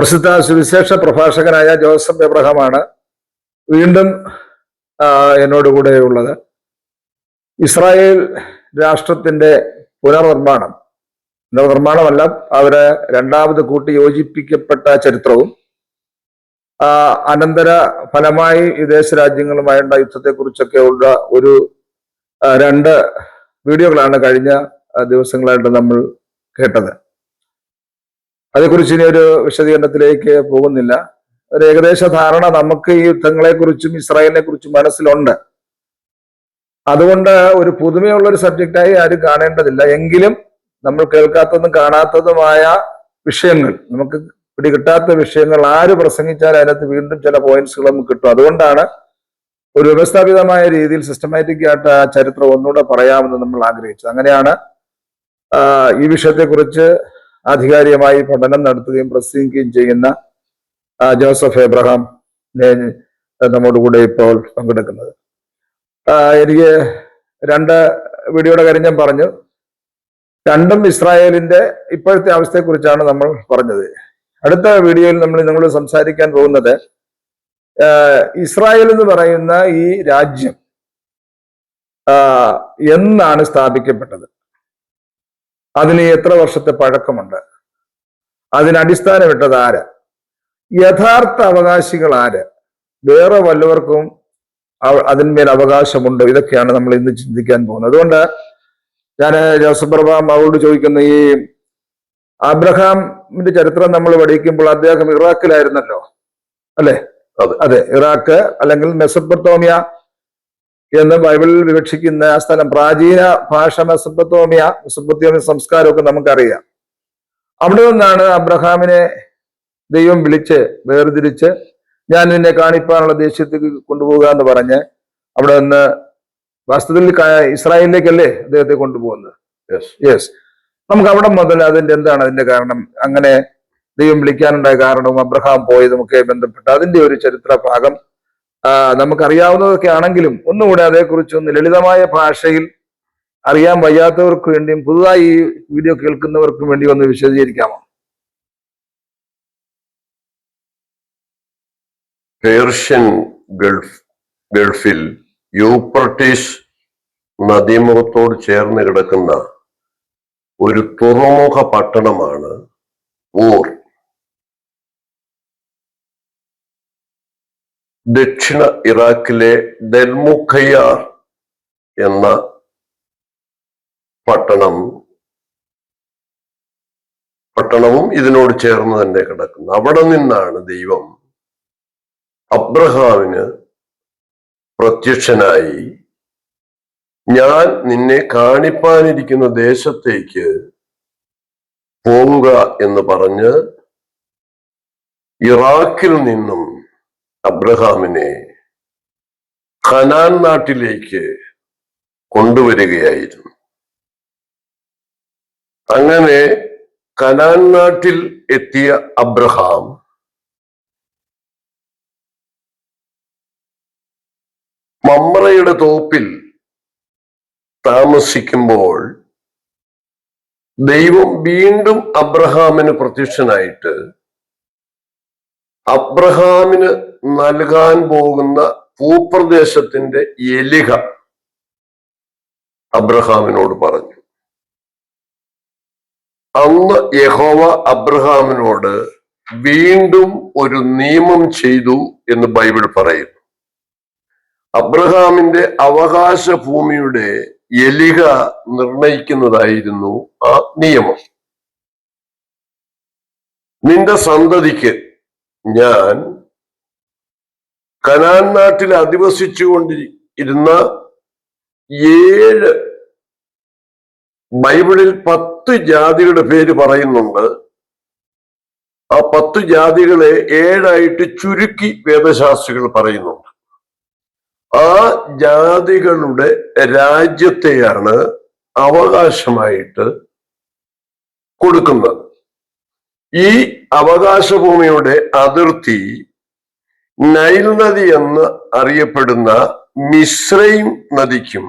പ്രസിദ്ധ സുവിശേഷ പ്രഭാഷകനായ ജോസഫ് എബ്രഹാമാണ് വീണ്ടും എന്നോടുകൂടെ ഉള്ളത്. ഇസ്രായേൽ രാഷ്ട്രത്തിന്റെ പുനർനിർമ്മാണമല്ല, അവര് രണ്ടാമത് കൂട്ടി യോജിപ്പിക്കപ്പെട്ട ചരിത്രവും അനന്തര ഫലമായി വിദേശ രാജ്യങ്ങളുമായുള്ള യുദ്ധത്തെക്കുറിച്ചൊക്കെ ഉള്ള ഒരു 2 വീഡിയോകളാണ് കഴിഞ്ഞ ദിവസങ്ങളായിട്ട് നമ്മൾ കേട്ടത്. അതേക്കുറിച്ച് ഇനി ഒരു വിശദീകരണത്തിലേക്ക് പോകുന്നില്ല. ഒരു ഏകദേശ ധാരണ നമുക്ക് ഈ യുദ്ധങ്ങളെക്കുറിച്ചും ഇസ്രായേലിനെ കുറിച്ചും മനസ്സിലുണ്ട്. അതുകൊണ്ട് ഒരു പുതുമയുള്ള ഒരു സബ്ജക്റ്റായി ആരും കാണേണ്ടതില്ല. എങ്കിലും നമ്മൾ കേൾക്കാത്തതും കാണാത്തതുമായ വിഷയങ്ങൾ, നമുക്ക് പിടികിട്ടാത്ത വിഷയങ്ങൾ ആര് പ്രസംഗിച്ചാൽ അതിനകത്ത് വീണ്ടും ചില പോയിന്റ്സുകൾ നമുക്ക് കിട്ടും. അതുകൊണ്ടാണ് ഒരു വ്യവസ്ഥാപിതമായ രീതിയിൽ സിസ്റ്റമാറ്റിക് ആയിട്ട് ആ ചരിത്രം ഒന്നുകൂടെ പറയാമെന്ന് നമ്മൾ ആഗ്രഹിച്ചത്. അങ്ങനെയാണ് ഈ വിഷയത്തെക്കുറിച്ച് ആധികാരികമായി പഠനം നടത്തുകയും പ്രസംഗിക്കുകയും ചെയ്യുന്ന ജോസഫ് എബ്രഹാം നമ്മോട് കൂടെ ഇപ്പോൾ പങ്കെടുക്കുന്നത്. എനിക്ക് 2 വീഡിയോയുടെ കാര്യം ഞാൻ പറഞ്ഞു. രണ്ടും ഇസ്രായേലിന്റെ ഇപ്പോഴത്തെ അവസ്ഥയെക്കുറിച്ചാണ് നമ്മൾ പറഞ്ഞത്. അടുത്ത വീഡിയോയിൽ നമ്മൾ സംസാരിക്കാൻ പോകുന്നത് ഇസ്രായേൽ എന്ന് പറയുന്ന ഈ രാജ്യം എന്നാണ് സ്ഥാപിക്കപ്പെട്ടത്, അതിന് എത്ര വർഷത്തെ പഴക്കമുണ്ട്, അതിന് അടിസ്ഥാനമിട്ടത് ആര്, യഥാർത്ഥ അവകാശികൾ ആര്, വേറെ വല്ലവർക്കും അതിന്മേൽ അവകാശമുണ്ടോ, ഇതൊക്കെയാണ് നമ്മൾ ഇന്ന് ചിന്തിക്കാൻ പോകുന്നത്. അതുകൊണ്ട് ഞാൻ ജോസഫ് എബ്രഹാം അവരോട് ചോദിക്കുന്ന ഈ അബ്രഹാമിന്റെ ചരിത്രം നമ്മൾ പഠിക്കുമ്പോൾ അദ്ദേഹം ഇറാഖിലായിരുന്നല്ലോ, അല്ലെ? അതെ, ഇറാഖ് അല്ലെങ്കിൽ മെസൊപ്പൊട്ടോമിയ എന്ന് ബൈബിളിൽ വിവക്ഷിക്കുന്ന ആ സ്ഥലം, പ്രാചീന ഭാഷ മെസൊപ്പൊട്ടോമിയ സംസ്കാരമൊക്കെ നമുക്കറിയാം. അവിടെ നിന്നാണ് അബ്രഹാമിനെ ദൈവം വിളിച്ച് വേർതിരിച്ച് ഞാൻ നിന്നെ കാണിപ്പാനുള്ള ദേശത്തേക്ക് കൊണ്ടുപോകുക എന്ന് പറഞ്ഞ് അവിടെ നിന്ന് വാസ്തവത്തിൽ ഇസ്രായേലിലേക്കല്ലേ അദ്ദേഹത്തെ കൊണ്ടുപോകുന്നത്. യെസ്, നമുക്ക് അവിടെ മുതൽ എന്താണ് അതിന്റെ കാരണം, അങ്ങനെ ദൈവം വിളിക്കാനുണ്ടായ കാരണവും അബ്രഹാം പോയതുമൊക്കെ ബന്ധപ്പെട്ട് അതിന്റെ ഒരു ചരിത്ര ഭാഗം നമുക്കറിയാവുന്നതൊക്കെ ആണെങ്കിലും ഒന്നുകൂടെ അതേക്കുറിച്ച് ഒന്ന് ലളിതമായ ഭാഷയിൽ അറിയാൻ വയ്യാത്തവർക്ക് വേണ്ടിയും പുതുതായി ഈ വീഡിയോ കേൾക്കുന്നവർക്കും വേണ്ടി ഒന്ന് വിശദീകരിക്കാമോ? പേർഷ്യൻ ഗൾഫിൽ യൂഫ്രട്ടീസ് നദീമുഖത്തോട് ചേർന്ന് കിടക്കുന്ന ഒരു തുറമുഖ പട്ടണമാണ് ഊർ. ദക്ഷിണ ഇറാഖിലെ ദൽമുഖയ്യാർ എന്ന പട്ടണവും ഇതിനോട് ചേർന്ന് തന്നെ കിടക്കുന്നു. അവിടെ നിന്നാണ് ദൈവം അബ്രഹാമിന് പ്രത്യക്ഷനായി ഞാൻ നിന്നെ കാണിപ്പാനിരിക്കുന്ന ദേശത്തേക്ക് പോവുക എന്ന് പറഞ്ഞ് ഇറാഖിൽ നിന്നും അബ്രഹാമിനെ ഖനാൻ നാട്ടിലേക്ക് കൊണ്ടുവരികയായിരുന്നു. അങ്ങനെ ഖനാൻ നാട്ടിൽ എത്തിയ അബ്രഹാം മമ്രയുടെ തോപ്പിൽ താമസിക്കുമ്പോൾ ദൈവം വീണ്ടും അബ്രഹാമിന് പ്രത്യക്ഷനായിട്ട് അബ്രഹാമിന് നൽകാൻ പോകുന്ന ഭൂപ്രദേശത്തിന്റെ എലിക അബ്രഹാമിനോട് പറഞ്ഞു. അന്ന് യഹോവ അബ്രഹാമിനോട് വീണ്ടും ഒരു നിയമം ചെയ്തു എന്ന് ബൈബിൾ പറയുന്നു. അബ്രഹാമിന്റെ അവകാശ ഭൂമിയുടെ എലിക നിർണയിക്കുന്നതായിരുന്നു ആ നിയമം. നിന്റെ സന്തതിക്ക് ഞാൻ കനാൻ നാട്ടിൽ അധിവസിച്ചുകൊണ്ടിരുന്ന 7 ബൈബിളിൽ 10 ജാതികളുടെ പേര് പറയുന്നുണ്ട്. ആ 10 ജാതികളെ 7 ചുരുക്കി വേദശാസ്ത്രികൾ പറയുന്നുണ്ട്. ആ ജാതികളുടെ രാജ്യത്തെയാണ് അവകാശമായിട്ട് കൊടുക്കുന്നത്. ഈ അവകാശഭൂമിയുടെ അതിർത്തി നൈൽ നദി എന്ന് അറിയപ്പെടുന്ന മിസ്രൈം നദിക്കും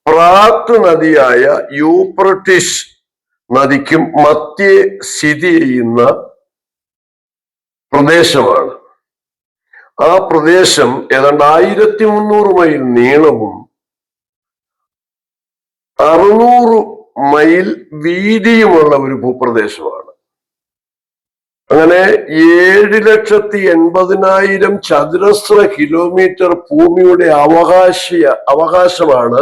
പ്രാത്ത് നദിയായ യൂഫ്രട്ടീസ് നദിക്കും മധ്യേ സ്ഥിതി ചെയ്യുന്ന പ്രദേശമാണ്. ആ പ്രദേശം ഏതാണ്ട് 1300 മൈൽ നീളവും 600 മൈൽ വീതിയുമുള്ള ഒരു ഭൂപ്രദേശമാണ്. അങ്ങനെ 7,80,000 ചതുരശ്ര കിലോമീറ്റർ ഭൂമിയുടെ അവകാശമാണ്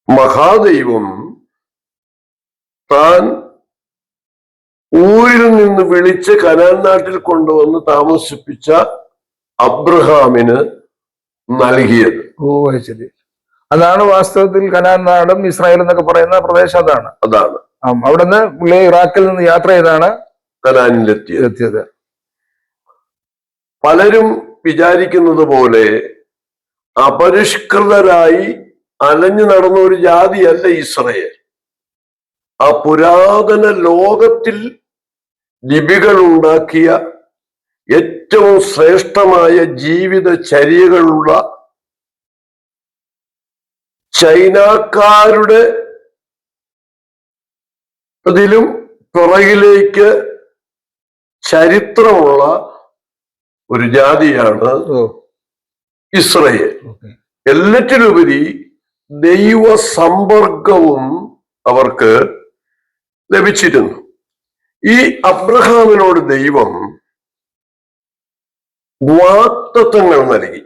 മഹാദൈവം താൻ ഊരിൽ നിന്ന് വിളിച്ച് കനാൻ നാട്ടിൽ കൊണ്ടുവന്ന് താമസിപ്പിച്ച അബ്രഹാമിന് നൽകിയത്. ഓ ശരി. അതാണ് വാസ്തവത്തിൽ കനാൻ നാടും ഇസ്രായേൽ എന്നൊക്കെ പറയുന്ന പ്രദേശം. അതാണ് അവിടുന്ന് പുള്ളി ഇറാഖിൽ നിന്ന് യാത്ര ചെയ്താണ് കനാനിലെത്തിയത്. പലരും വിചാരിക്കുന്നത് പോലെ അപരിഷ്കൃതരായി അലഞ്ഞു നടന്ന ഒരു ജാതിയല്ല ഇസ്രായേൽ. ആ പുരാതന ലോകത്തിൽ ലിപികൾ ഉണ്ടാക്കിയ ഏറ്റവും ശ്രേഷ്ഠമായ ജീവിതചര്യകളുള്ള ചൈനക്കാരുടെ അതിലും പിറകിലേക്ക് ചരിത്രമുള്ള ഒരു ജാതിയാണ് ഇസ്രായേൽ. എല്ലാറ്റിലുപരി ദൈവ സമ്പർക്കവും അവർക്ക് ലഭിച്ചിരുന്നു. ഈ അബ്രഹാമിനോട് ദൈവം വാഗ്ദത്തങ്ങൾ നൽകി.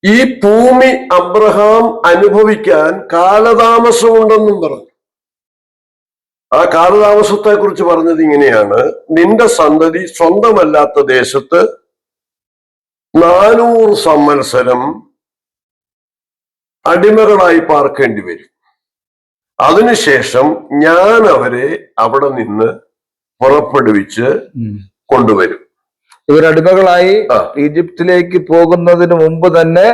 ഈ ഭൂമി അബ്രഹാം അനുഭവിക്കാൻ കാലതാമസമുണ്ടെന്നും പറഞ്ഞു. ആ കാലതാമസത്തെ കുറിച്ച് പറഞ്ഞത് ഇങ്ങനെയാണ്: നിന്റെ സന്തതി സ്വന്തമല്ലാത്ത ദേശത്ത് 400 സംവത്സരം അടിമകളായി പാർക്കേണ്ടി വരും. അതിനുശേഷം ഞാൻ അവരെ അവിടെ നിന്ന് പുറപ്പെടുവിച്ച് കൊണ്ടുവരും. ഇവരടിമകളായി ഈജിപ്തിലേക്ക് പോകുന്നതിന് മുമ്പ് തന്നെ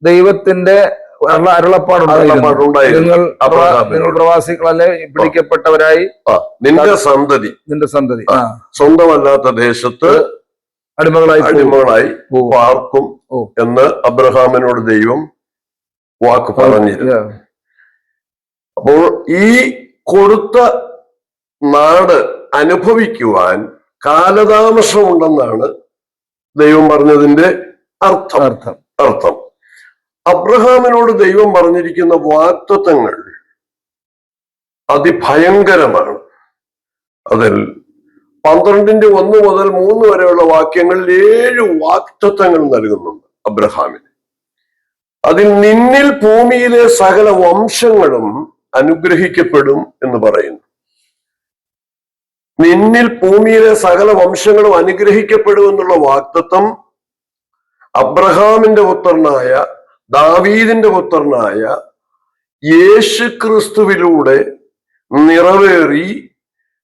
ദൈവത്തിന്റെ അരുളപ്പാടുണ്ടായിരുന്നു. നിങ്ങൾ പ്രവാസികളല്ലേ, പിടിക്കപ്പെട്ടവരായി നിന്റെ സന്തതി സ്വന്തമല്ലാത്ത ദേശത്ത് അടിമകളായി പാർക്കും എന്ന് അബ്രഹാമിനോട് ദൈവം വാക്ക് പറഞ്ഞിരുന്നു. അപ്പോൾ ഈ കൊടുത്ത നാട് അനുഭവിക്കുവാൻ കാലതാമസമുണ്ടെന്നാണ് ദൈവം പറഞ്ഞതിന്റെ അർത്ഥം. അബ്രഹാമിനോട് ദൈവം പറഞ്ഞിരിക്കുന്ന വാഗ്ദത്തങ്ങൾ അതിഭയങ്കരമാണ്. അതിൽ 12:1 മുതൽ 3 വരെയുള്ള വാക്യങ്ങളിൽ 7 വാഗ്ദത്തങ്ങൾ നൽകുന്നുണ്ട് അബ്രഹാമിന്. അതിൽ നിന്നിൽ ഭൂമിയിലെ സകല വംശങ്ങളും അനുഗ്രഹിക്കപ്പെടും എന്ന് പറയുന്നു. നിന്നിൽ ഭൂമിയിലെ സകല വംശങ്ങളും അനുഗ്രഹിക്കപ്പെടും എന്നുള്ള വാഗ്ദത്തം അബ്രഹാമിന്റെ പുത്രനായ ദാവീദിന്റെ പുത്രനായ യേശു ക്രിസ്തുവിലൂടെ നിറവേറി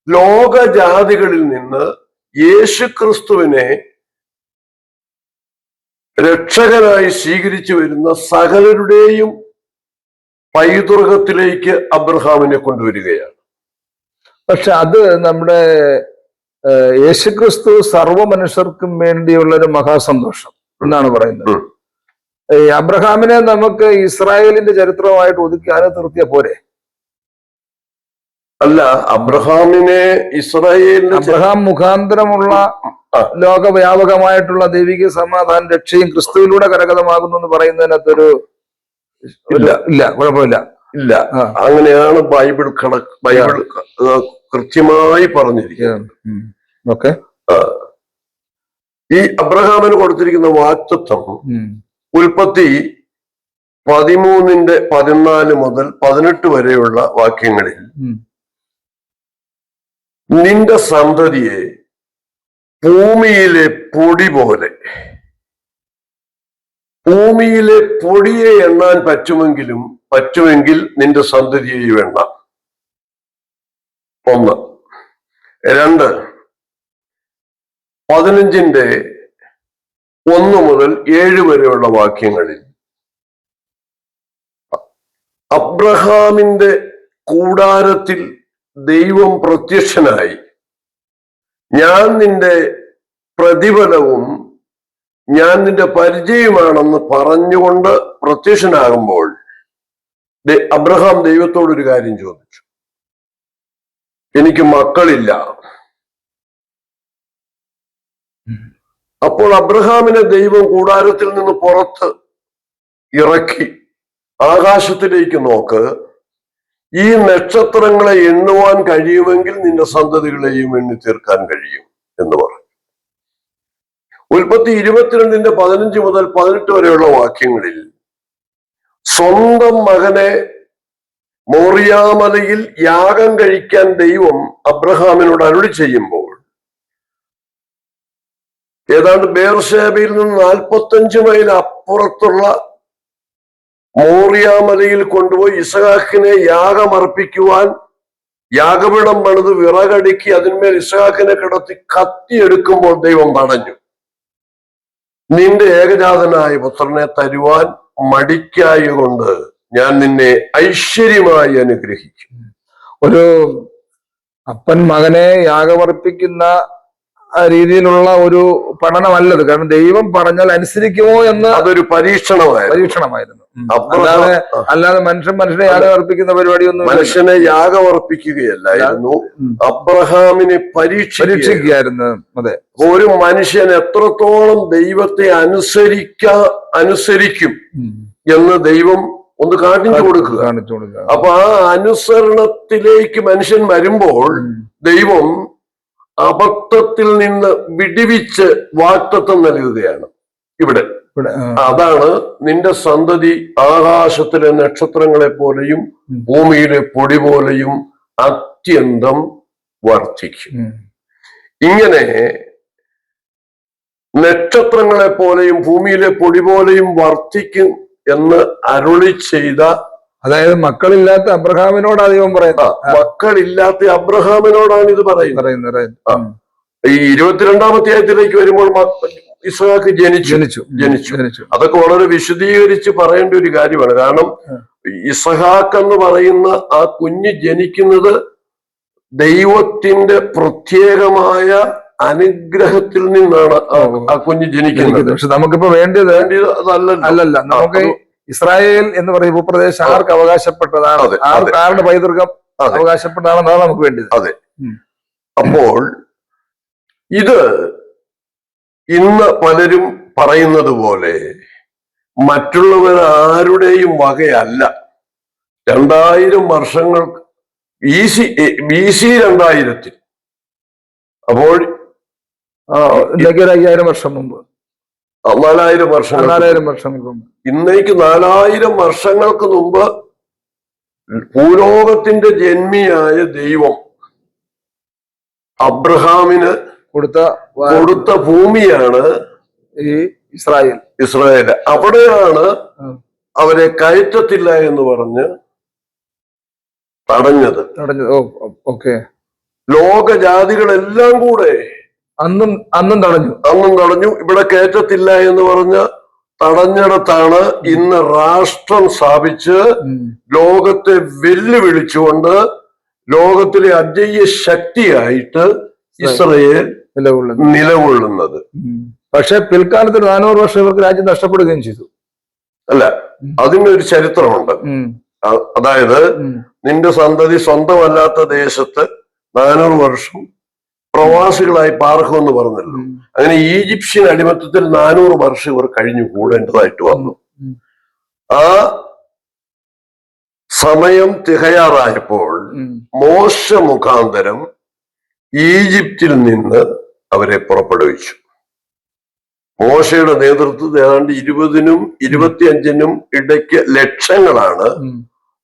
ലോകജാതികളിൽ നിന്ന് യേശു ക്രിസ്തുവിനെ രക്ഷകനായി സ്വീകരിച്ചു വരുന്ന സകലരുടെയും പൈതൃകത്തിലേക്ക് അബ്രഹാമിനെ കൊണ്ടുവരികയാണ്. പക്ഷെ അത് നമ്മുടെ യേശുക്രിസ്തു സർവ മനുഷ്യർക്കും വേണ്ടിയുള്ള ഒരു മഹാസന്തോഷം എന്നാണ് പറയുന്നത്. ഈ അബ്രഹാമിനെ നമുക്ക് ഇസ്രായേലിന്റെ ചരിത്രമായിട്ട് ഒതുക്കി നിർത്തിയ പോരെ? അല്ല, അബ്രഹാമിനെ ഇസ്രായേലിന്റെ അബ്രഹാം മുഖാന്തരമുള്ള ലോകവ്യാപകമായിട്ടുള്ള ദൈവിക സമാധാന രക്ഷയും ക്രിസ്തുവിലൂടെ കരഗതമാകുന്നു എന്ന് പറയുന്നതിനകത്തൊരു ഇല്ല, കുഴപ്പമില്ല. അങ്ങനെയാണ് ബൈബിൾ കൃത്യമായി പറഞ്ഞിരിക്കുന്നത്. ഓക്കെ. ഈ അബ്രഹാമിന് കൊടുത്തിരിക്കുന്ന വാഗ്ദത്തം ഉൽപ്പത്തി 13:14 മുതൽ 18 വരെയുള്ള വാക്യങ്ങളിൽ നിന്റെ സന്തതിയെ ഭൂമിയിലെ പൊടി പോലെ, ഭൂമിയിലെ പൊടിയെ എണ്ണാൻ പറ്റുമെങ്കിൽ നിന്റെ സന്തതിയെ എണ്ണാം. 1. 2, 15:1 മുതൽ 7 വരെയുള്ള വാക്യങ്ങളിൽ അബ്രഹാമിന്റെ കൂടാരത്തിൽ ദൈവം പ്രത്യക്ഷനായി ഞാൻ നിന്റെ പ്രതിഫലവും ഞാൻ നിന്റെ പരിചയമാണെന്ന് പറഞ്ഞുകൊണ്ട് പ്രത്യക്ഷനാകുമ്പോൾ അബ്രഹാം ദൈവത്തോടൊരു കാര്യം ചോദിച്ചു: എനിക്ക് മക്കളില്ല, അപ്പോൾ അബ്രഹാമിനെ ദൈവം കൂടാരത്തിൽ നിന്ന് പുറത്ത് ഇറക്കി ആകാശത്തിലേക്ക് നോക്ക്, ഈ നക്ഷത്രങ്ങളെ എണ്ണുവാൻ കഴിയുമെങ്കിൽ നിന്റെ സന്തതികളെയും എണ്ണി തീർക്കാൻ കഴിയും എന്ന് പറഞ്ഞു. ഉൽപ്പത്തി 22:15 മുതൽ 18 വരെയുള്ള വാക്യങ്ങളിൽ സ്വന്തം മകനെ മോറിയാമലയിൽ യാഗം കഴിക്കാൻ ദൈവം അബ്രഹാമിനോട് അരുളി ചെയ്യുമ്പോൾ ഏതാണ്ട് ബേർഷേബയിൽ നിന്ന് 45 മൈൽ അപ്പുറത്തുള്ള മോറിയാമലയിൽ കൊണ്ടുപോയി ഇസഹാക്കിനെ യാഗമർപ്പിക്കുവാൻ യാഗപീഠം പണിത് വിറകടുക്കി അതിന്മേൽ ഇസഹാക്കിനെ കിടത്തി കത്തിയെടുക്കുമ്പോൾ ദൈവം തടഞ്ഞു. നിന്റെ ഏകജാതനായ പുത്രനെ തരുവാൻ മടിക്കായകൊണ്ട് ഞാൻ നിന്നെ ഐശ്വര്യമായി അനുഗ്രഹിക്കും. ഒരു അപ്പൻ മകനെ യാഗമർപ്പിക്കുന്ന രീതിയിലുള്ള ഒരു പഠനമല്ലത്. കാരണം ദൈവം പറഞ്ഞാൽ അനുസരിക്കുമോ എന്ന് അതൊരു പരീക്ഷണമായിരുന്നു. അല്ലാതെ മനുഷ്യനെ യാഗമർപ്പിക്കുന്ന പരിപാടിയൊന്നും മനുഷ്യനെ യാഗമർപ്പിക്കുകയല്ലായിരുന്നു, അബ്രഹാമിനെ പരീക്ഷിക്കുകയായിരുന്നു. അതെ, ഒരു മനുഷ്യൻ എത്രത്തോളം ദൈവത്തെ അനുസരിക്കും എന്ന് ദൈവം ഒന്ന് കാണിച്ചു കൊടുക്കുക. അപ്പൊ ആ അനുസരണത്തിലേക്ക് മനുഷ്യൻ വരുമ്പോൾ ദൈവം അബദ്ധത്തിൽ നിന്ന് വിടിവിച്ച് വാഗ്ദത്തം നൽകുകയാണ് ഇവിടെ. അതാണ് നിന്റെ സന്തതി ആകാശത്തിലെ നക്ഷത്രങ്ങളെ പോലെയും ഭൂമിയിലെ പൊടി പോലെയും അത്യന്തം വർദ്ധിക്കും. ഇങ്ങനെ നക്ഷത്രങ്ങളെ പോലെയും ഭൂമിയിലെ പൊടി പോലെയും വർദ്ധിക്കും എന്ന് അരുളി ചെയ്ത, അതായത് മക്കളില്ലാത്ത അബ്രഹാമിനോടാണ് ദൈവം പറയുന്നത്. മക്കളില്ലാത്ത അബ്രഹാമിനോടാണ് ഇത് പറയുന്നത്. ഈ 22-ാം അധ്യായത്തിലേക്ക് വരുമ്പോൾ ഇസ്ഹാക്ക് ജനിച്ചു. അതൊക്കെ വളരെ വിശദീകരിച്ച് പറയേണ്ട ഒരു കാര്യമാണ്. കാരണം ഇസ്ഹാക്ക് എന്ന് പറയുന്ന ആ കുഞ്ഞ് ജനിക്കുന്നത് ദൈവത്തിന്റെ പ്രത്യേകമായ അനുഗ്രഹത്തിൽ നിന്നാണ് ആ കുഞ്ഞ് ജനിക്കുന്നത്. പക്ഷെ നമുക്കിപ്പോ വേണ്ടത് അല്ലല്ല. നമുക്ക് ഇസ്രായേൽ എന്ന് പറയുന്ന ഭൂപ്രദേശം ആർക്ക് അവകാശപ്പെട്ടതാണ്, ആരുടെ പൈതൃകം അവകാശപ്പെട്ടതാണെന്നാണ് നമുക്ക് വേണ്ടത്. അതെ. അപ്പോൾ ഇത് ഇന്ന് പലരും പറയുന്നത് പോലെ മറ്റുള്ളവർ ആരുടെയും വകയല്ല. 2000 വർഷങ്ങൾക്ക് BC 2000 അപ്പോൾ 5000 വർഷം മുമ്പ്, 4000 വർഷങ്ങൾക്ക് മുമ്പ്, ഇന്നേക്ക് 4000 വർഷങ്ങൾക്ക് മുമ്പ് ഭൂലോകത്തിന്റെ ജന്മിയായ ദൈവം അബ്രഹാമിന് കൊടുത്ത ഭൂമിയാണ് ഈ ഇസ്രായേൽ. അവിടെയാണ് അവരെ കയറ്റത്തില്ല എന്ന് പറഞ്ഞ് തടഞ്ഞത്. ലോകജാതികളെല്ലാം കൂടെ അന്നും തടഞ്ഞു. ഇവിടെ കയറ്റത്തില്ല എന്ന് പറഞ്ഞ് തടഞ്ഞിടത്താണ് ഇന്ന് രാഷ്ട്രം സ്ഥാപിച്ച് ലോകത്തെ വെല്ലുവിളിച്ചുകൊണ്ട് ലോകത്തിലെ അജയ്യ ശക്തിയായിട്ട് ഇസ്രായേൽ നിലകൊള്ളുന്നത്. പക്ഷെ പിൽക്കാലത്ത് 400 വർഷം ഇവർക്ക് രാജ്യം നഷ്ടപ്പെടുകയും ചെയ്തു. അല്ല, അതിനൊരു ചരിത്രമുണ്ട്. അതായത് നിന്റെ സന്തതി സ്വന്തമല്ലാത്ത ദേശത്ത് 400 വർഷം പ്രവാസികളായി പാർക്കുമെന്ന് പറഞ്ഞല്ലോ. അങ്ങനെ ഈജിപ്ഷ്യൻ അടിമത്തത്തിൽ 400 വർഷം ഇവർ കഴിഞ്ഞു കൂടേണ്ടതായിട്ട് വന്നു. ആ സമയം തികയാറായപ്പോൾ മോശ മുഖാന്തരം ഈജിപ്തിൽ നിന്ന് അവരെ പുറപ്പെടുവിച്ചു. മോശയുടെ നേതൃത്വത്തിൽ ഏതാണ്ട് 20-നും 25-നും ഇടയ്ക്ക് ലക്ഷങ്ങളാണ്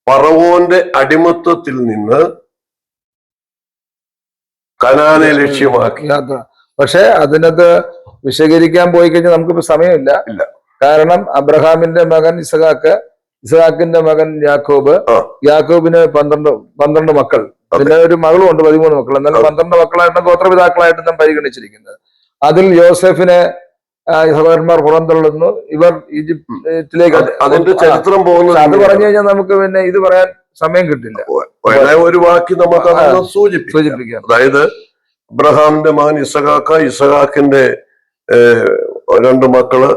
ഫറവോന്റെ അടിമത്തത്തിൽ നിന്ന് കനാനെ ലക്ഷ്യമാക്കി യാത്ര. പക്ഷെ അതിനകത്ത് വിശദീകരിക്കാൻ പോയി കഴിഞ്ഞാൽ നമുക്കിപ്പോ സമയമില്ല. കാരണം അബ്രഹാമിന്റെ മകൻ ഇസഹാക്കിന്റെ മകൻ യാക്കോബിന് 12 മക്കൾ, പിന്നെ ഒരു മകളും ഉണ്ട്, 13 മക്കൾ. എന്നാലും 12 മക്കളായിട്ട് ഗോത്രപിതാക്കളായിട്ട് നാം പരിഗണിച്ചിരിക്കുന്നത്. അതിൽ യോസെഫിനെ സഹോദരന്മാർ പുറന്തള്ളുന്നു. ഇവർ ഈജിപ്തിലേക്ക്. അതിന്റെ ചരിത്രം പോകുന്നത് അത് പറഞ്ഞു കഴിഞ്ഞാൽ നമുക്ക് പിന്നെ ഇത് പറയാൻ സമയം കിട്ടില്ല. ഒരു വാക്ക് നമുക്ക് സൂചിപ്പിക്കാം. അതായത് അബ്രഹാമിന്റെ മകൻ ഇസഹാക്കിന്റെ 2 മക്കള്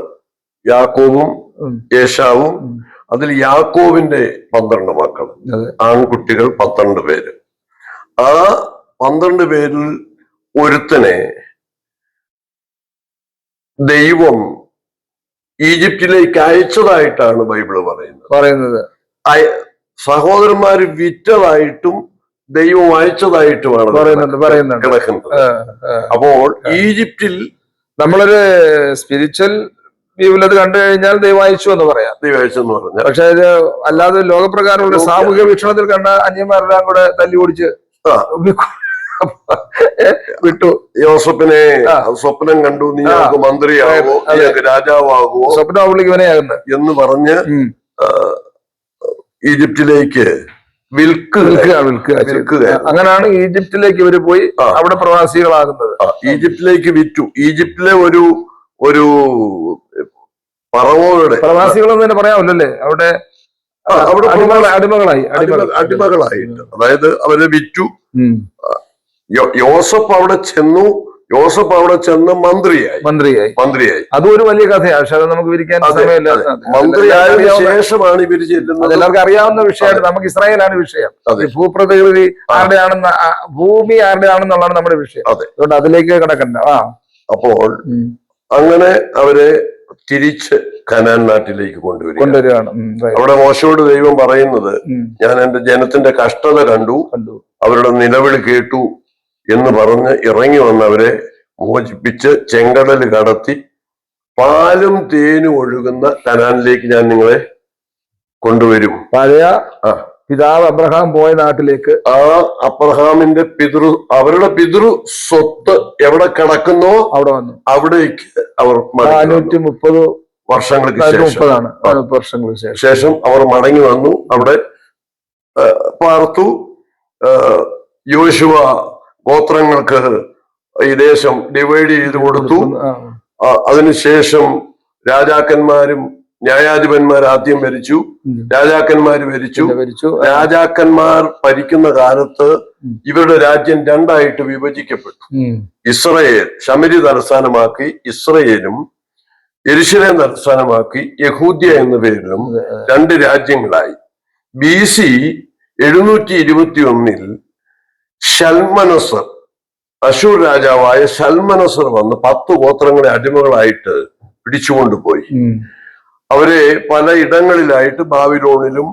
യാക്കോബും ഏശാവും. അതിൽ യാക്കോബിന്റെ 12 മക്കൾ, ആൺകുട്ടികൾ 12 പേര്. ആ 12 പേരിൽ ഒരുത്തനെ ദൈവം ഈജിപ്തിലേക്ക് അയച്ചതായിട്ടാണ് ബൈബിള് പറയുന്നത്. സഹോദരന്മാര് വിറ്റതായിട്ടും ദൈവം അയച്ചതായിട്ടുമാണ് കിടക്കുന്നത്. അപ്പോൾ ഈജിപ്തിൽ നമ്മളൊരു സ്പിരിച്വൽ വ്യൂവിൽ അത് കണ്ടു കഴിഞ്ഞാൽ ദൈവം അയച്ചു എന്ന് പറയാം. ദൈവം അയച്ചു എന്ന് പറഞ്ഞാൽ, പക്ഷെ ഇത് അല്ലാതെ ലോകപ്രകാരമുള്ള സാമൂഹിക വീക്ഷണത്തിൽ കണ്ട അന്യന്മാരെല്ലാം കൂടെ തല്ലി ഓടിച്ച് വിട്ടു. യോസഫിനെ സ്വപ്നം കണ്ടു, നീ ഞങ്ങൾക്ക് മന്ത്രിയാകുമോ, നീക്ക് രാജാവാകുമോ, സ്വപ്നം വിളിക്കുവനെയാകുന്നത് എന്ന് പറഞ്ഞ് ഈജിപ്തിലേക്ക് വിൽക്കുക. അങ്ങനെയാണ് ഈജിപ്തിലേക്ക് ഇവര് പോയി അവിടെ പ്രവാസികളാകുന്നത്. ഈജിപ്തിലേക്ക് വിറ്റു. ഈജിപ്തിലെ ഒരു പറവോയുടെ പ്രവാസികളെന്ന് തന്നെ പറയാമല്ലേ, അവിടെ അടിമകളായിട്ട്, അതായത് അവരെ വിറ്റു. യോസഫ് അവിടെ ചെന്ന് മന്ത്രിയായി. അതും ഒരു വലിയ കഥയാണ്, പക്ഷെ അത് നമുക്ക് വിരിക്കാൻ സമയമില്ല. മന്ത്രിയായതിനു ശേഷമാണ് ഇവര് ചെല്ലുന്നത്. എല്ലാവർക്കും അറിയാവുന്ന വിഷയമാണ്. നമുക്ക് ഇസ്രായേലാണ് വിഷയം. ഭൂപ്രകൃതി ആരുടെയാണെന്ന്, ഭൂമി ആരുടെയാണെന്നുള്ളതാണ് നമ്മുടെ വിഷയം. അതുകൊണ്ട് അതിലേക്ക് കിടക്കണ്ട. അപ്പോൾ അങ്ങനെ അവരെ തിരിച്ച് കനാൻ നാട്ടിലേക്ക് കൊണ്ടുവരികയാണ്. അവിടെ മോശയോട് ദൈവം പറയുന്നത്, ഞാൻ എന്റെ ജനത്തിന്റെ കഷ്ടത കണ്ടു, അവരുടെ നിലവിളി കേട്ടു എന്ന് പറഞ്ഞ് ഇറങ്ങി വന്നവരെ മോചിപ്പിച്ച് ചെങ്കടല് കടത്തി പാലും തേനും ഒഴുകുന്ന കനാനിലേക്ക് ഞാൻ നിങ്ങളെ കൊണ്ടുവരും. പഴയ പിതാവ് അബ്രഹാം പോയ നാട്ടിലേക്ക്. ആ അബ്രഹാമിന്റെ അവരുടെ പിതൃ സ്വത്ത് എവിടെ കിടക്കുന്നോ അവിടെ വന്നു. അവിടേക്ക് അവർ 430 വർഷങ്ങൾക്ക് ശേഷം അവർ മടങ്ങി വന്നു. അവിടെ പാർത്തു. യോശുവ ഗോത്രങ്ങൾക്ക് ഈ ദേശം ഡിവൈഡ് ചെയ്ത് കൊടുത്തു. അതിനുശേഷം രാജാക്കന്മാരും ന്യായാധിപന്മാർ ആദ്യം ഭരിച്ചു, രാജാക്കന്മാര് ഭരിച്ചു. രാജാക്കന്മാർ ഭരിക്കുന്ന കാലത്ത് ഇവരുടെ രാജ്യം രണ്ടായിട്ട് വിഭജിക്കപ്പെട്ടു. ഇസ്രയേൽ ശമരി തലസ്ഥാനമാക്കി ഇസ്രയേലും യെരൂശലേം തലസ്ഥാനമാക്കി യഹൂദ്യ എന്ന പേരിലും രണ്ട് രാജ്യങ്ങളായി. BC 721 ശൽമനസർ, അശൂർ രാജാവായ ശൽമനസർ വന്ന് 10 ഗോത്രങ്ങളെ അടിമകളായിട്ട് പിടിച്ചുകൊണ്ടുപോയി. അവരെ പല ഇടങ്ങളിലായിട്ട് ബാബിലോണിലും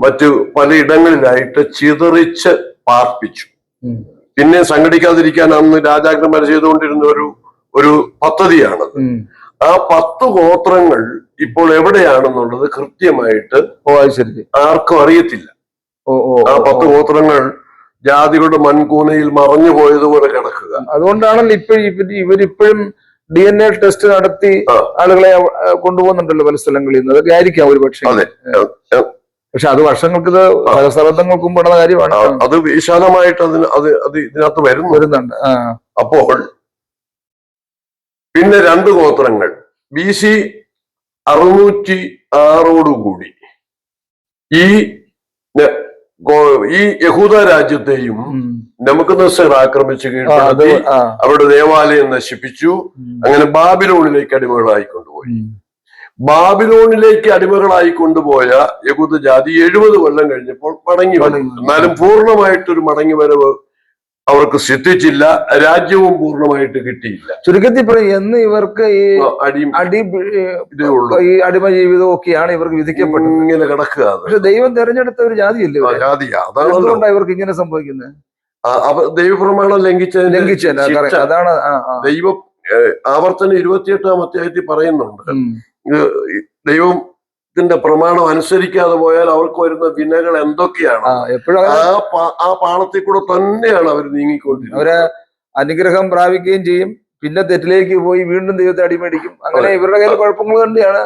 മറ്റു പലയിടങ്ങളിലായിട്ട് ചിതറിച്ച് പാർപ്പിച്ചു. പിന്നെ സംഘടിക്കാതിരിക്കാൻ അന്ന് രാജാക്കന്മാർ ചെയ്തുകൊണ്ടിരുന്ന ഒരു പദ്ധതിയാണത്. ആ 10 ഗോത്രങ്ങൾ ഇപ്പോൾ എവിടെയാണെന്നുള്ളത് കൃത്യമായിട്ട് ആർക്കും അറിയത്തില്ല. ആ 10 ഗോത്രങ്ങൾ ജാതികളുടെ മൺകൂനയിൽ മറഞ്ഞു പോയതുപോലെ കിടക്കുക. അതുകൊണ്ടാണല്ലോ ഇവരിപ്പോഴും DNA ടെസ്റ്റ് നടത്തി ആളുകളെ കൊണ്ടുപോകുന്നുണ്ടല്ലോ പല സ്ഥലങ്ങളിൽ നിന്ന്. അതൊക്കെ ആയിരിക്കാം ഒരു പക്ഷേ. പക്ഷെ അത് വർഷങ്ങൾക്ക് സഹസ്രാബ്ദങ്ങൾക്ക് മുമ്പ് നടന്ന കാര്യമാണ്. അത് വിശാലമായിട്ട് ഇതിനകത്ത് വരുന്നുണ്ട്. അപ്പോൾ പിന്നെ 2 ഗോത്രങ്ങൾ BC 606 ഈ യഹൂദ രാജ്യത്തെയും നെബൂഖദ്നേസർ ആക്രമിച്ച് കീഴ്പ്പെടുത്തി അവരുടെ ദേവാലയം നശിപ്പിച്ചു. അങ്ങനെ ബാബിലോണിലേക്ക് അടിമകളായി കൊണ്ടുപോയി. ബാബിലോണിലേക്ക് അടിമകളായി കൊണ്ടുപോയ യഹൂദ ജാതി 70 കൊല്ലം കഴിഞ്ഞപ്പോൾ മടങ്ങി വന്നു. എന്നാലും പൂർണ്ണമായിട്ടൊരു മടങ്ങി വരവ് അവർക്ക് സിദ്ധിച്ചില്ല. രാജ്യവും പൂർണ്ണമായിട്ട് കിട്ടിയില്ല. ചുരുക്കത്തിൽ എന്ന് ഇവർക്ക് ഈ അടിമ ജീവിതവും ഒക്കെയാണ് ഇവർക്ക് വിധിക്കപ്പെട്ടത്. ഇങ്ങനെ കിടക്കുക. പക്ഷെ ദൈവം തെരഞ്ഞെടുത്ത ഒരു ജാതിയല്ലേ. അതുകൊണ്ടാണ് ഇവർക്ക് ഇങ്ങനെ സംഭവിക്കുന്നത്. ദൈവപ്രമാണം ലംഘിച്ചതിന് അതാണ് ദൈവം ആവർത്തനം 28-ാം അധ്യായത്തിൽ പറയുന്നുണ്ട്. ദൈവത്തിന്റെ പ്രമാണം അനുസരിക്കാതെ പോയാൽ അവർക്ക് വരുന്ന വിനകൾ എന്തൊക്കെയാണ്. ആ പാളത്തിൽ കൂടെ തന്നെയാണ് അവർ നീങ്ങിക്കൊണ്ടിരിക്കുന്നത്. അവര് അനുഗ്രഹം പ്രാപിക്കുകയും ചെയ്യും, പിന്നെ തെറ്റിലേക്ക് പോയി വീണ്ടും ദൈവത്തെ അടിമേടിക്കും. അങ്ങനെ ഇവരുടെ കയ്യിൽ കുഴപ്പങ്ങൾ തന്നെയാണ്.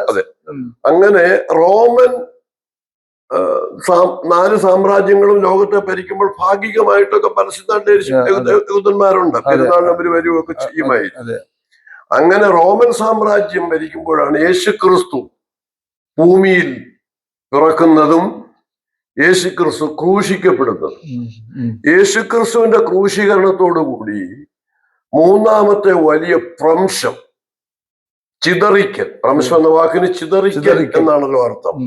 അങ്ങനെ റോമൻ 4 സാമ്രാജ്യങ്ങളും ലോകത്തെ ഭരിക്കുമ്പോൾ ഭാഗികമായിട്ടൊക്കെ യഹൂദന്മാരുണ്ട്. പെരുന്നാളിന് അവർ വരികയൊക്കെ ചെയ്യുമായിരുന്നു. അങ്ങനെ റോമൻ സാമ്രാജ്യം ഭരിക്കുമ്പോഴാണ് യേശുക്രിസ്തു ഭൂമിയിൽ പിറക്കുന്നതും യേശുക്രിസ്തു ക്രൂശിക്കപ്പെടുന്നതും. യേശുക്രിസ്തുവിന്റെ ക്രൂശീകരണത്തോടുകൂടി 3ാമത്തെ വലിയ ഭ്രംശം, ചിതറിക്കൽ, ഭ്രംശം എന്ന വാക്കിന് ചിതറിക്കൽ എന്നാണല്ലോ അർത്ഥം.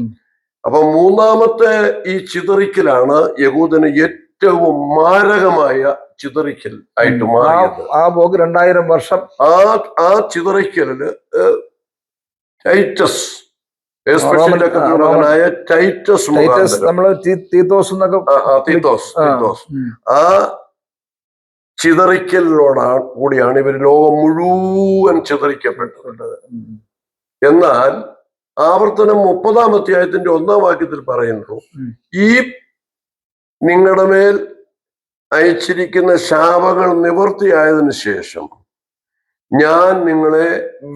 അപ്പൊ 3ാമത്തെ ഈ ചിതറിക്കലാണ് യഹൂദന് ഏറ്റവും മാരകമായ ചിതറിക്കൽ ആയിട്ട് മാറിയത്. ആ പോക്ക് 2000 വർഷം. ആ ചിതറിക്കലിന് ടൈറ്റസ്, മകനായ ടൈറ്റസ് മുഖാന്തരം, നമ്മള് തീത്തോസ് എന്നൊക്കെ, തീത്തോസ് ആ ചിതറിക്കലിനോടാണ് കൂടിയാണ് ഇവർ ലോകം മുഴുവൻ ചിതറിക്കപ്പെട്ടത്. എന്നാൽ ആവർത്തനം 30-ാം അധ്യായത്തിന്റെ 1-ാം വാക്യത്തിൽ പറയുന്നു, ഈ നിങ്ങളുടെ മേൽ അയച്ചിരിക്കുന്ന ശാപങ്ങൾ നിവൃത്തിയായതിനു ശേഷം ഞാൻ നിങ്ങളെ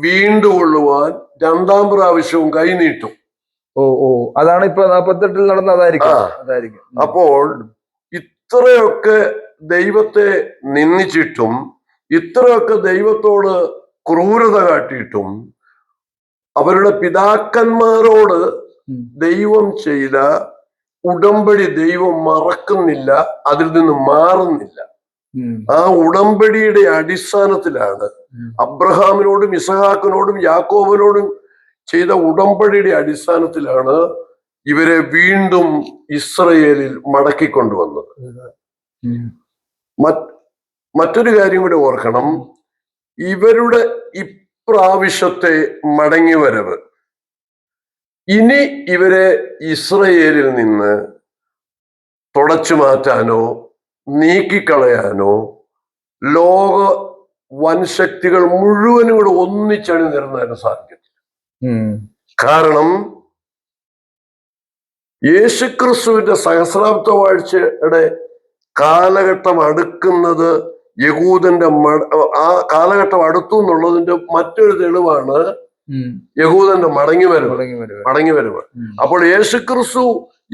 വീണ്ടുകൊള്ളുവാൻ 2-ാം പ്രാവശ്യവും കൈനീട്ടും. അതാണ് ഇപ്പൊ 48-ൽ നടന്നതായിരിക്കും. അപ്പോൾ ഇത്രയൊക്കെ ദൈവത്തെ നിന്ദിച്ചിട്ടും ഇത്രയൊക്കെ ദൈവത്തോട് ക്രൂരത കാട്ടിയിട്ടും അവരുടെ പിതാക്കന്മാരോട് ദൈവം ചെയ്ത ഉടമ്പടി ദൈവം മറക്കുന്നില്ല, അതിൽ നിന്ന് മാറുന്നില്ല. ആ ഉടമ്പടിയുടെ അടിസ്ഥാനത്തിലാണ്, അബ്രഹാമിനോടും ഇസഹാക്കിനോടും യാക്കോബിനോടും ചെയ്ത ഉടമ്പടിയുടെ അടിസ്ഥാനത്തിലാണ് ഇവരെ വീണ്ടും ഇസ്രയേലിൽ മടക്കിക്കൊണ്ടുവന്നത്. മറ്റൊരു കാര്യം കൂടി ഓർക്കണം, ഇവരുടെ ഇപ്രാവശ്യത്തെ മടങ്ങിവരവ് ഇനി ഇവരെ ഇസ്രയേലിൽ നിന്ന് തുടച്ചു മാറ്റാനോ നീക്കിക്കളയാനോ ലോക വൻശക്തികൾ മുഴുവനും കൂടെ ഒന്നിച്ചണിനിരന്നതിന് സാധിക്കത്തില്ല. കാരണം യേശുക്രിസ്തുവിന്റെ സഹസ്രാബ്ദ വാഴ്ചയുടെ കാലഘട്ടം അടുക്കുന്നത്, യഹൂദന്റെ ആ കാലഘട്ടം അടുത്തു എന്നുള്ളതിന്റെ മറ്റൊരു തെളിവാണ് യഹൂദന്റെ മടങ്ങിവരവ്. അപ്പോൾ യേശുക്രിസ്തു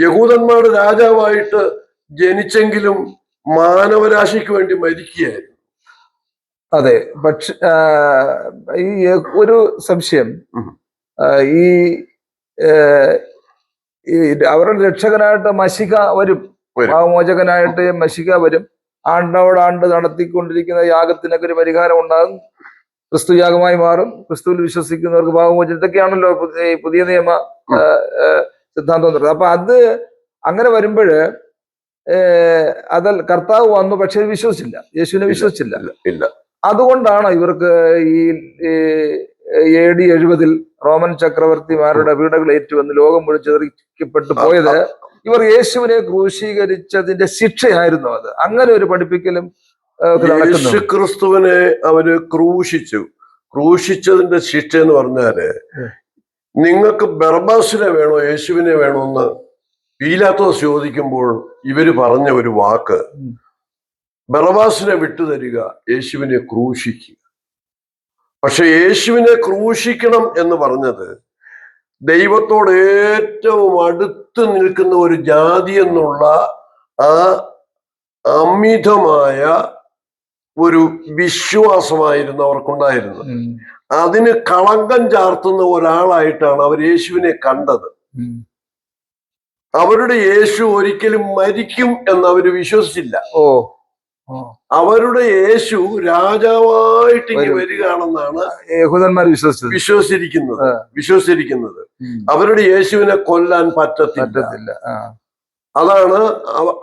യഹൂദന്മാരുടെ രാജാവായിട്ട് ജനിച്ചെങ്കിലും മാനവരാശിക്ക് വേണ്ടി മരിക്കുകയായിരുന്നു. അതെ. പക്ഷെ ഈ ഒരു സംശയം, ഈ അവരുടെ രക്ഷകനായിട്ട് മശിക വരും, പാപമോചകനായിട്ട് മശിക വരും. ആണ്ടോടാണ്ട് നടത്തിക്കൊണ്ടിരിക്കുന്ന യാഗത്തിനൊക്കെ ഒരു പരിഹാരം ഉണ്ടാകും, ക്രിസ്തു യാഗമായി മാറും, ക്രിസ്തുവിൽ വിശ്വസിക്കുന്നവർക്ക് പാപമോചനം. ഇതൊക്കെയാണല്ലോ പുതിയ നിയമ സിദ്ധാന്തം. അപ്പൊ അത് അങ്ങനെ വരുമ്പോഴ് കർത്താവ് വന്നു, പക്ഷെ വിശ്വസിച്ചില്ല, യേശുവിനെ വിശ്വസിച്ചില്ല. അതുകൊണ്ടാണ് ഇവർക്ക് ഈ AD 70-ൽ റോമൻ ചക്രവർത്തിമാരുടെ പീഡകൾ ഏറ്റുവന്ന് ലോകം മുഴുവൻ ചിതറിക്കപ്പെട്ടു പോയത്. ഇവർ യേശുവിനെ ക്രൂശീകരിച്ചതിന്റെ ശിക്ഷയായിരുന്നു അത്. അങ്ങനെ ഒരു പഠിപ്പിക്കലും യേശുക്രിസ്തുവിനെ അവര് ക്രൂശിച്ചതിന്റെ ശിക്ഷ എന്ന് പറഞ്ഞാല്, നിങ്ങൾക്ക് ബർബാസിനെ വേണോ യേശുവിനെ വേണോ എന്ന് പീലാത്തോസ് ചോദിക്കുമ്പോൾ ഇവര് പറഞ്ഞ ഒരു വാക്ക്, ബർബാസിനെ വിട്ടുതരിക, യേശുവിനെ ക്രൂശിക്കുക. പക്ഷെ യേശുവിനെ ക്രൂശിക്കണം എന്ന് പറഞ്ഞത് ദൈവത്തോട് ഏറ്റവും അടുത്ത് നിൽക്കുന്ന ഒരു ജാതി എന്നുള്ള ആ അമിതമായ ഒരു വിശ്വാസമായിരുന്നു അവർക്കുണ്ടായിരുന്നത്. അതിന് കളങ്കം ചാർത്തുന്ന ഒരാളായിട്ടാണ് അവർ യേശുവിനെ കണ്ടത്. അവരുടെ യേശു ഒരിക്കലും മരിക്കും എന്ന് അവര് വിശ്വസിച്ചില്ല. അവരുടെ യേശു രാജാവായിട്ട് ഇനി വരികയാണെന്നാണ് യഹൂദന്മാർ വിശ്വസിച്ചിരിക്കുന്നത്. അവരുടെ യേശുവിനെ കൊല്ലാൻ പറ്റത്തില്ല. അതാണ്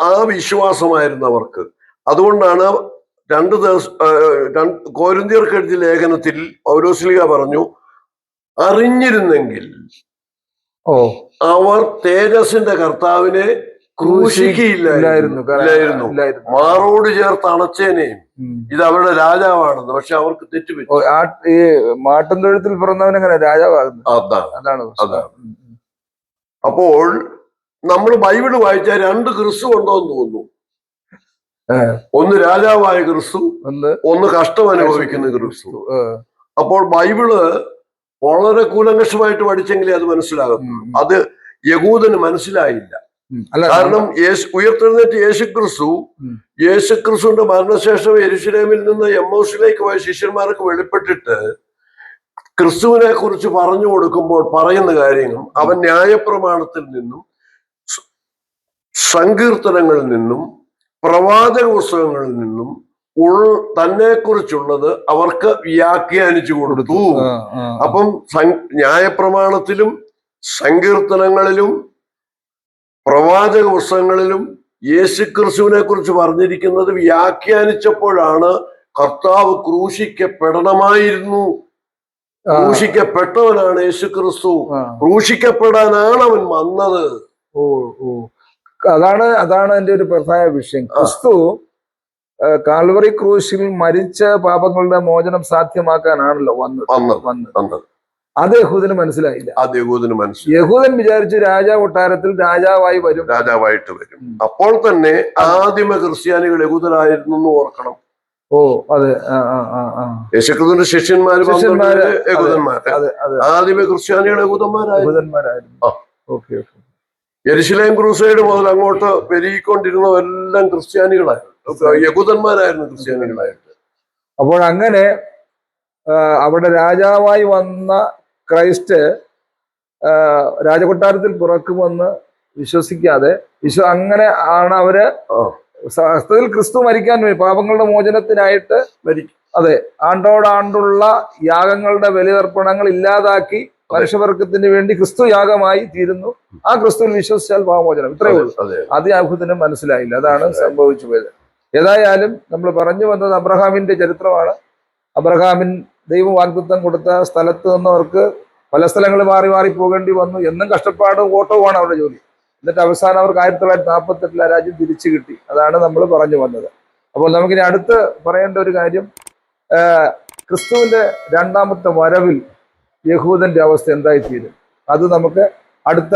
ആ വിശ്വാസമായിരുന്നു അവർക്ക്. അതുകൊണ്ടാണ് 2 കൊരിന്ത്യർക്ക് എഴുതിയ ലേഖനത്തിൽ പൗലോസ്ലീഹ പറഞ്ഞു, അറിഞ്ഞിരുന്നെങ്കിൽ അവർ തേജസ്സിന്റെ കർത്താവിനെ ക്രൂശിക്കുകയില്ലായിരുന്നു, മാറോട് ചേർത്ത് അണച്ചേനെയും. ഇത് അവരുടെ രാജാവാണെന്ന്. പക്ഷെ അവർക്ക് തെറ്റുപറ്റി. ഈ മാട്ടും തൊഴുത്തിൽ പിറന്നവൻ എങ്ങനെ രാജാവാകുന്നു? അതാണ്. അപ്പോൾ നമ്മൾ ബൈബിള് വായിച്ചാൽ 2 ക്രിസ്തു ഉണ്ടോന്ന് തോന്നുന്നു. ഒന്ന് രാജാവായ ക്രിസ്തു, ഒന്ന് കഷ്ടം അനുഭവിക്കുന്ന ക്രിസ്തു. അപ്പോൾ ബൈബിള് വളരെ കൂലങ്കഷമായിട്ട് പഠിച്ചെങ്കിലേ അത് മനസ്സിലാകും. അത് യഹൂദന് മനസ്സിലായില്ല. കാരണം ഉയർത്തെഴുന്നേറ്റ് യേശുക്രിസ്തുവിന്റെ മരണശേഷം യെരുശലേമിൽ നിന്ന് എമ്മൗസിലേക്ക് പോയ ശിഷ്യന്മാർക്ക് വെളിപ്പെട്ടിട്ട് ക്രിസ്തുവിനെ കുറിച്ച് പറഞ്ഞു കൊടുക്കുമ്പോൾ പറയുന്ന കാര്യങ്ങൾ, അവൻ ന്യായപ്രമാണത്തിൽ നിന്നും സങ്കീർത്തനങ്ങളിൽ നിന്നും പ്രവാചക പുസ്തകങ്ങളിൽ നിന്നും തന്നെ കുറിച്ചുള്ളത് അവർക്ക് വ്യാഖ്യാനിച്ചു കൊടുത്തു. അപ്പം ന്യായപ്രമാണത്തിലും സങ്കീർത്തനങ്ങളിലും പ്രവാചക പുസ്തകങ്ങളിലും യേശു ക്രിസ്തുവിനെ കുറിച്ച് പറഞ്ഞിരിക്കുന്നത് വ്യാഖ്യാനിച്ചപ്പോഴാണ് കർത്താവ് ക്രൂശിക്കപ്പെടണമായിരുന്നു. ക്രൂശിക്കപ്പെട്ടവനാണ് യേശു ക്രിസ്തു. ക്രൂശിക്കപ്പെടാനാണ് അവൻ വന്നത്. ഓ ഓ അതാണ് എന്റെ ഒരു പ്രധാന വിഷയം. ക്രിസ്തു കാൽവറി ക്രൂശിൽ മരിച്ച പാപങ്ങളുടെ മോചനം സാധ്യമാക്കാനാണല്ലോ വന്നത്. അത് യഹൂദന് മനസ്സിലായില്ല. യഹൂദൻ വിചാരിച്ചു രാജാകൊട്ടാരത്തിൽ രാജാവായിട്ട് വരും. അപ്പോൾ തന്നെ ആദിമ ക്രിസ്ത്യാനികൾ യഹൂദരായിരുന്നു എന്ന് ഓർക്കണം. ഓ അതെ. യേശുക്രിസ്തുവിന്റെ ശിഷ്യന്മാര് യഹൂദന്മാര്, ആദിമ ക്രിസ്ത്യാനികൾ യഹൂദന്മാരായിരുന്നു. യെരുശലേം ക്രൂസൈഡ് മുതൽ അങ്ങോട്ട് പെരുകിക്കൊണ്ടിരുന്നവരെല്ലാം ക്രിസ്ത്യാനികളായിരുന്നു, യഹൂദന്മാരായിരുന്നു, ക്രിസ്ത്യാനികളായിരുന്നു. അപ്പോൾ അങ്ങനെ അവിടെ രാജാവായി വന്ന ക്രൈസ്റ്റ് രാജകൊട്ടാരത്തിൽ പിറക്കുമെന്ന് വിശ്വസിക്കാതെ അങ്ങനെ ആണ് അവര് വാസ്തവത്തിൽ ക്രിസ്തു മരിക്കാൻ പാപങ്ങളുടെ മോചനത്തിനായിട്ട് മരിക്കും. അതെ, ആണ്ടോടാണ്ടുള്ള യാഗങ്ങളുടെ ബലിതർപ്പണങ്ങൾ ഇല്ലാതാക്കി മനുഷ്യവർഗത്തിന് വേണ്ടി ക്രിസ്തു യാഗമായി തീരുന്നു. ആ ക്രിസ്തുവിൽ വിശ്വസിച്ചാൽ പാപമോചനം. ഇത്രയേ ഉള്ളൂ. അത് യാഹൂദിന് മനസ്സിലായില്ല. അതാണ് സംഭവിച്ചു പോയത്. ഏതായാലും നമ്മൾ പറഞ്ഞു വന്നത് അബ്രഹാമിന്റെ ചരിത്രമാണ്. അബ്രഹാമിൻ ദൈവം വാഗ്ദത്തം കൊടുത്ത സ്ഥലത്ത് നിന്നവർക്ക് പല സ്ഥലങ്ങളിൽ മാറി മാറി പോകേണ്ടി വന്നു. എന്നും കഷ്ടപ്പാടും ഓട്ടവുമാണ് അവരുടെ ജോലി. എന്നിട്ട് അവസാനം അവർക്ക് 1948 ആ രാജ്യം തിരിച്ചു കിട്ടി. അതാണ് നമ്മൾ പറഞ്ഞു വന്നത്. അപ്പോൾ നമുക്കിനി അടുത്ത് പറയേണ്ട ഒരു കാര്യം, ക്രിസ്തുവിന്റെ രണ്ടാമത്തെ വരവിൽ യഹൂദന്റെ അവസ്ഥ എന്തായിത്തീരും, അത് നമുക്ക് അടുത്ത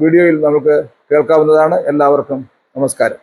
വീഡിയോയിൽ നമുക്ക് കേൾക്കാവുന്നതാണ്. എല്ലാവർക്കും നമസ്കാരം.